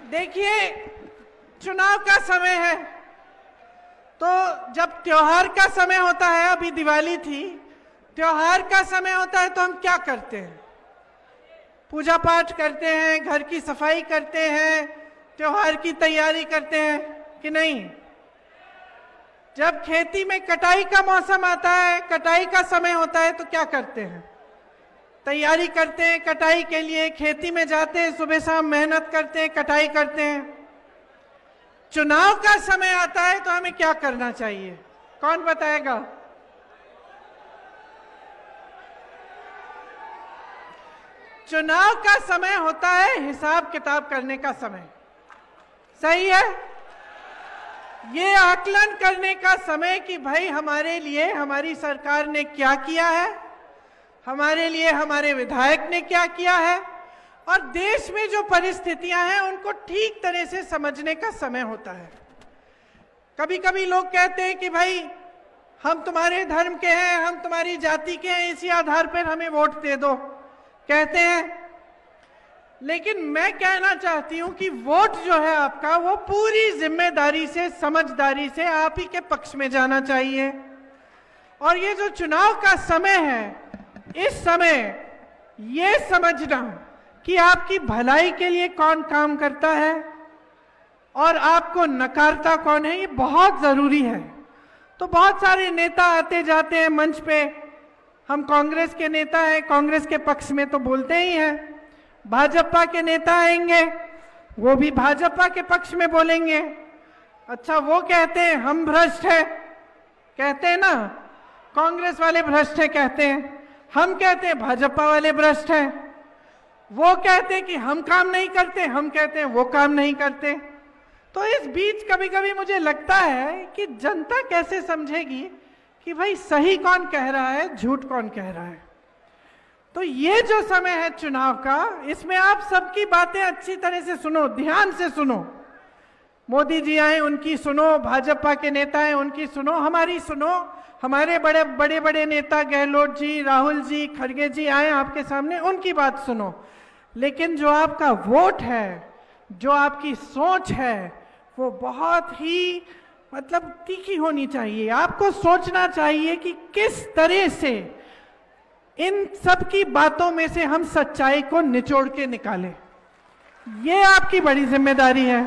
देखिए, चुनाव का समय है, तो जब त्योहार का समय होता है, अभी दिवाली थी, त्योहार का समय होता है तो हम क्या करते हैं? पूजा पाठ करते हैं, घर की सफाई करते हैं, त्योहार की तैयारी करते हैं कि नहीं? जब खेती में कटाई का मौसम आता है, कटाई का समय होता है तो क्या करते हैं? तैयारी करते हैं कटाई के लिए, खेती में जाते हैं, सुबह शाम मेहनत करते हैं, कटाई करते हैं। चुनाव का समय आता है तो हमें क्या करना चाहिए? कौन बताएगा? चुनाव का समय होता है हिसाब किताब करने का समय, सही है? ये आकलन करने का समय कि भाई हमारे लिए हमारी सरकार ने क्या किया है, हमारे लिए हमारे विधायक ने क्या किया है, और देश में जो परिस्थितियां हैं उनको ठीक तरह से समझने का समय होता है। कभी कभी लोग कहते हैं कि भाई हम तुम्हारे धर्म के हैं, हम तुम्हारी जाति के हैं, इसी आधार पर हमें वोट दे दो, कहते हैं। लेकिन मैं कहना चाहती हूं कि वोट जो है आपका, वो पूरी जिम्मेदारी से, समझदारी से आप ही के पक्ष में जाना चाहिए। और ये जो चुनाव का समय है, इस समय ये समझना कि आपकी भलाई के लिए कौन काम करता है और आपको नकारता कौन है, ये बहुत जरूरी है। तो बहुत सारे नेता आते जाते हैं मंच पे, हम कांग्रेस के नेता हैं, कांग्रेस के पक्ष में तो बोलते ही हैं। भाजपा के नेता आएंगे, वो भी भाजपा के पक्ष में बोलेंगे। अच्छा, वो कहते हैं हम भ्रष्ट हैं, कहते हैं ना, कांग्रेस वाले भ्रष्ट हैं कहते हैं, हम कहते हैं भाजपा वाले भ्रष्ट हैं। वो कहते हैं कि हम काम नहीं करते, हम कहते हैं वो काम नहीं करते। तो इस बीच कभी कभी मुझे लगता है कि जनता कैसे समझेगी कि भाई सही कौन कह रहा है, झूठ कौन कह रहा है। तो ये जो समय है चुनाव का, इसमें आप सबकी बातें अच्छी तरह से सुनो, ध्यान से सुनो। मोदी जी आए, उनकी सुनो, भाजपा के नेता हैं, उनकी सुनो, हमारी सुनो। हमारे बड़े बड़े बड़े नेता गहलोत जी, राहुल जी, खड़गे जी आए आपके सामने, उनकी बात सुनो। लेकिन जो आपका वोट है, जो आपकी सोच है, वो बहुत ही मतलब तीखी होनी चाहिए। आपको सोचना चाहिए कि किस तरह से इन सब की बातों में से हम सच्चाई को निचोड़ के निकालें। ये आपकी बड़ी जिम्मेदारी है।